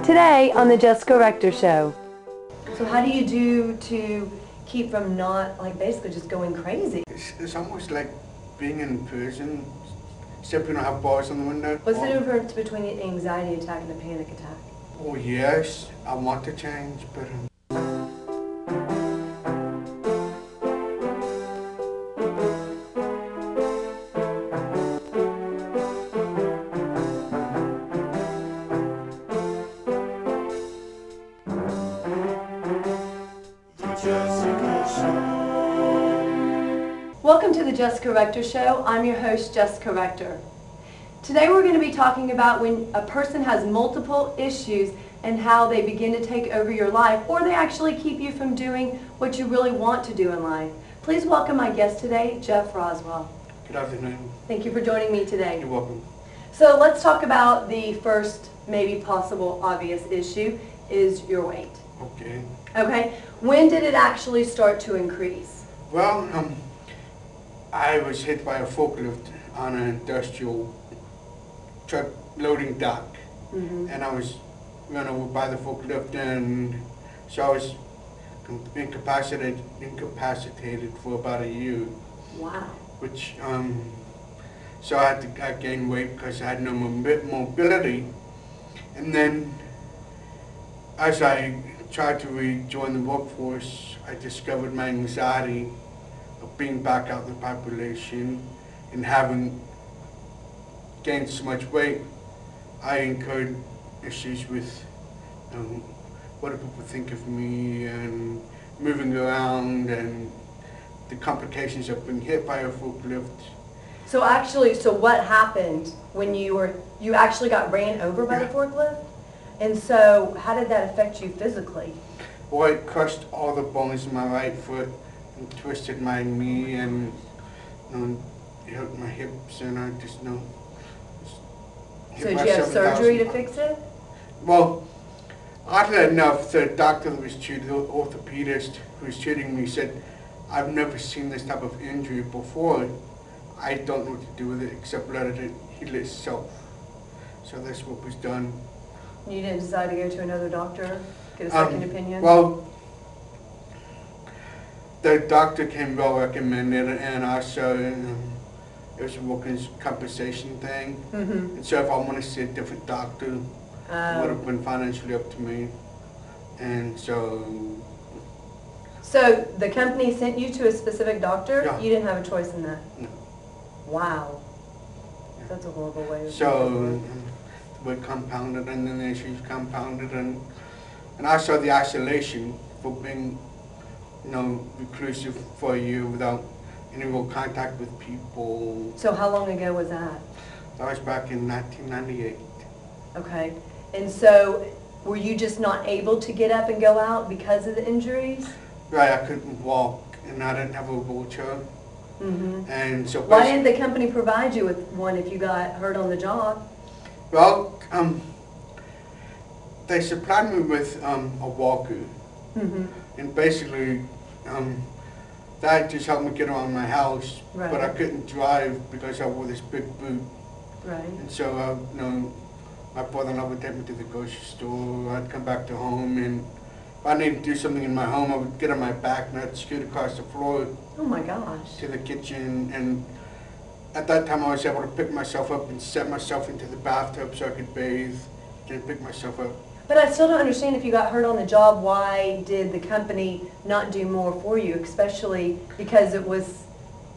Today on the Jessica Rector Show. So how do you do to keep from not, like, basically just going crazy? It's almost like being in prison, except we don't have bars on the window. What's the difference between an anxiety attack and a panic attack? Oh yes, I want to change, but Welcome to the Jessica Rector Show. I'm your host, Jessica Rector. Today we're going to be talking about when a person has multiple issues and how they begin to take over your life, or they actually keep you from doing what you really want to do in life. Please welcome my guest today, Jeff Roswell. good afternoon. Thank you for joining me today. You're welcome. So let's talk about the first, maybe possible, obvious issue, is your weight. Okay. Okay, when did it actually start to increase? Well, I was hit by a forklift on an industrial truck loading dock, and I was run over by the forklift, and so I was incapacitated for about a year. Wow. Which so I gained weight because I had no mobility, and then as I tried to rejoin the workforce, I discovered my anxiety of being back out in the population and having gained so much weight. I incurred issues with what do people think of me, and moving around, and the complications of being hit by a forklift. So actually, so what happened when you actually got ran over by the forklift? And so how did that affect you physically? Well, it crushed all the bones in my right foot and twisted my knee, and it hurt my hips, and I just So did you have surgery to fix it? Well, oddly enough, the doctor that was treating, the orthopedist who was treating me, said, "I've never seen this type of injury before. I don't know what to do with it except let it heal itself." So that's what was done. You didn't decide to go to another doctor, get a second opinion? Well, the doctor came well recommended, and also it was a workers' compensation thing. And so if I want to see a different doctor, it would have been financially up to me. And so... So the company sent you to a specific doctor? Yeah. You didn't have a choice in that? No. Wow. That's a horrible way of So we're compounded, and then the issues compounded, and I saw the isolation for being, reclusive for a year without any real contact with people. So how long ago was that? That was back in 1998. Okay. And so were you just not able to get up and go out because of the injuries? Right, I couldn't walk, and I didn't have a wheelchair. And so why didn't the company provide you with one if you got hurt on the job? Well, they supplied me with a walker, and basically that just helped me get around my house. Right. But I couldn't drive because I wore this big boot. Right. And so, my brother-in-law would take me to the grocery store. I'd come back to home, and if I needed to do something in my home, I would get on my back and I'd scoot across the floor. Oh my gosh. To the kitchen, and at that time I was able to pick myself up and set myself into the bathtub so I could bathe and pick myself up. But I still don't understand, if you got hurt on the job, why did the company not do more for you, especially because it was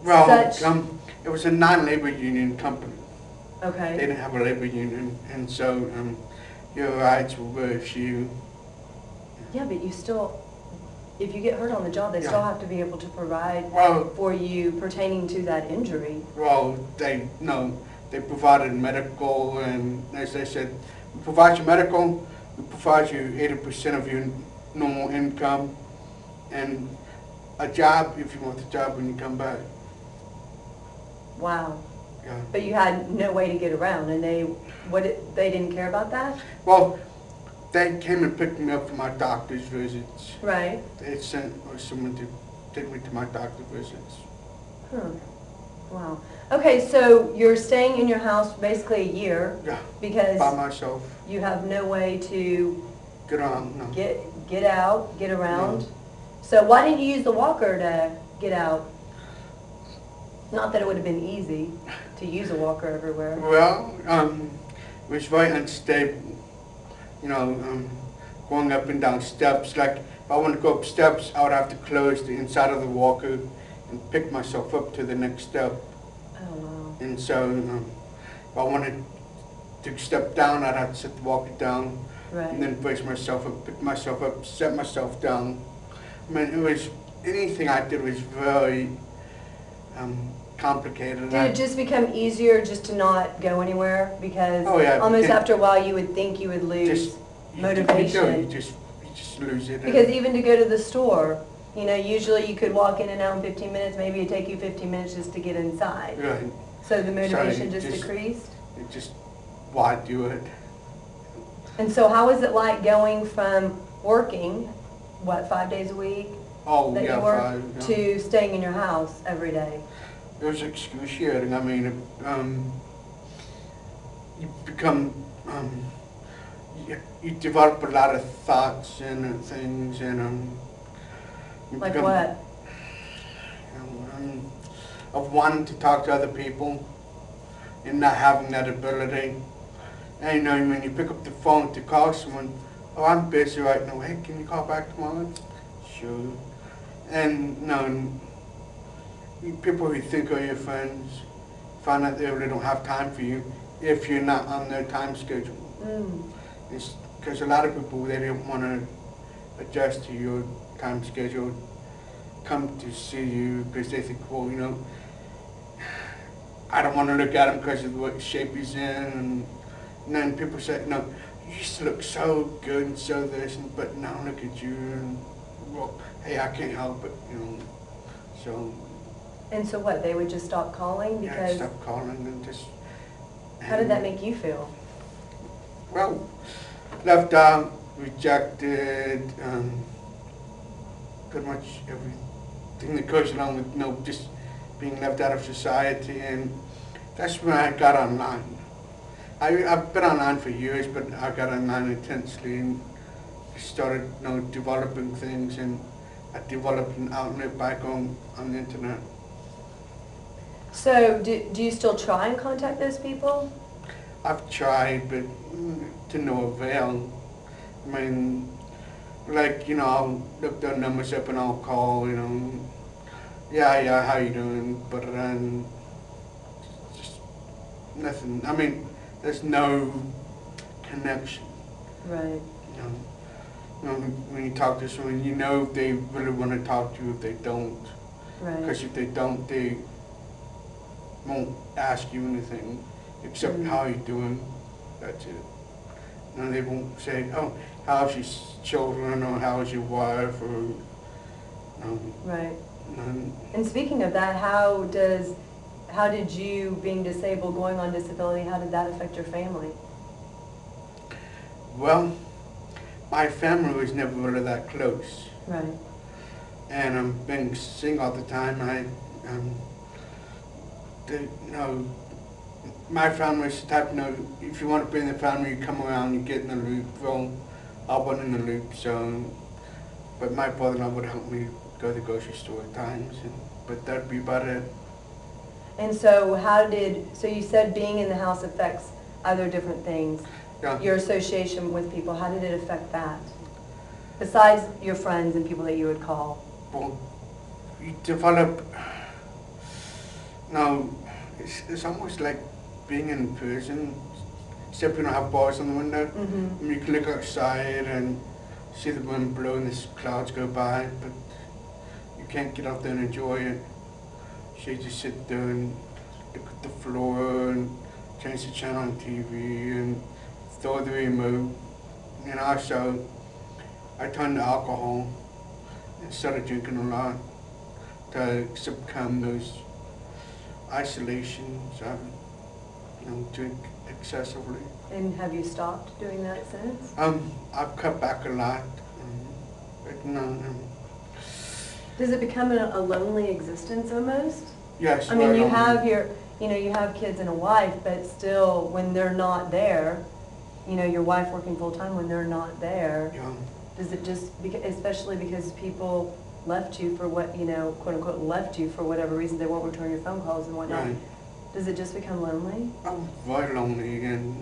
such... It was a non-labor union company. Okay. They didn't have a labor union, and so your rights were very few. Yeah, but you still, if you get hurt on the job, they still have to be able to provide for you pertaining to that injury. Well, they provided medical, and as they said, we provide you medical, we provide you 80% of your normal income, and a job if you want the job when you come back. Wow. Yeah. But you had no way to get around, and they didn't care about that? Well, they came and picked me up for my doctor's visits. Right. They sent someone to take me to my doctor's visits. Huh. Wow. Okay, so you're staying in your house basically a year Yeah, because by myself. you have no way to Get on, no. get out, get around. No. So why didn't you use the walker to get out? Not that it would have been easy to use a walker everywhere. Well, it was very unstable. You know, going up and down steps. Like, if I want to go up steps, I would have to close the inside of the walker and pick myself up to the next step. Oh, wow. And so, if I wanted to step down, I'd have to set the walker down. Right. And then brace myself up, pick myself up, set myself down. I mean, it was, anything I did was very complicated. Did it just become easier just to not go anywhere? Because Oh, yeah, almost yeah. after a while you would think you would lose motivation. You just lose it. Because even to go to the store, you know, usually you could walk in and out in 15 minutes, maybe it'd take you 15 minutes just to get inside. Right. So the motivation So just decreased? It just, why do it? And so how was it like going from working, what, 5 days a week Oh, that yeah, you work, 5, yeah. to staying in your house every day? It was excruciating. I mean, you become, you develop a lot of thoughts and things, and you Like become, what? Of wanting to talk to other people and not having that ability. And you know, when you pick up the phone to call someone, oh, I'm busy right now. Hey, can you call back tomorrow? Sure. And you know, people who think are your friends find out they really don't have time for you if you're not on their time schedule. Mm. It's because a lot of people, they don't want to adjust to your time schedule, come to see you because they think, well, you know, I don't want to look at him because of what shape he's in. And then people say, no, you used to look so good and so this, but now look at you. And, well, hey, I can't help it, you know. So. And so what, they would just stop calling because... Yeah, stop calling and just... How did that make you feel? Well, left out, rejected, pretty much everything that goes along with, you know, just being left out of society. And that's when I got online. I've been online for years, but I got online intensely and started, you know, developing things, and I developed an outlet back on the internet. So do you still try and contact those people? I've tried, but to no avail. I mean, like, you know, I'll look their numbers up and I'll call, you know, yeah, how you doing? But then, just nothing. I mean, there's no connection. Right. You know, when you talk to someone, you know if they really want to talk to you if they don't. Right. Because if they don't, they won't ask you anything except how you doing. That's it. And they won't say, oh, how's your children, or how's your wife, or Right. none. And speaking of that, how did you, being disabled, going on disability, how did that affect your family? Well, my family was never really that close. Right. And being single all the time, you know, my family was the type, you know, if you want to be in the family, you come around, you get in the loop. Well, I wasn't in the loop, so, but my brother-in-law would help me go to the grocery store at times, but that'd be about it. And so so you said being in the house affects other different things. Yeah. Your association with people, how did it affect that? Besides your friends and people that you would call? Well, you develop, now, it's almost like being in prison, except you don't have bars on the window. Mm-hmm. You can look outside and see the wind blow and the clouds go by, but you can't get out there and enjoy it. So you just sit there and look at the floor and change the channel on TV and throw the remote. You know, so I turned to alcohol and started drinking a lot to overcome those isolations. I, you know, drink excessively. And have you stopped doing that since? I've cut back a lot, but no. Does it become a lonely existence almost? Yes. I mean, right you on. have you have kids and a wife, but still, when they're not there, your wife working full-time, when they're not there, Yeah. does it just, especially because people left you for what, quote unquote, left you for whatever reason, they won't return your phone calls and whatnot, Right. does it just become lonely? I was very lonely again.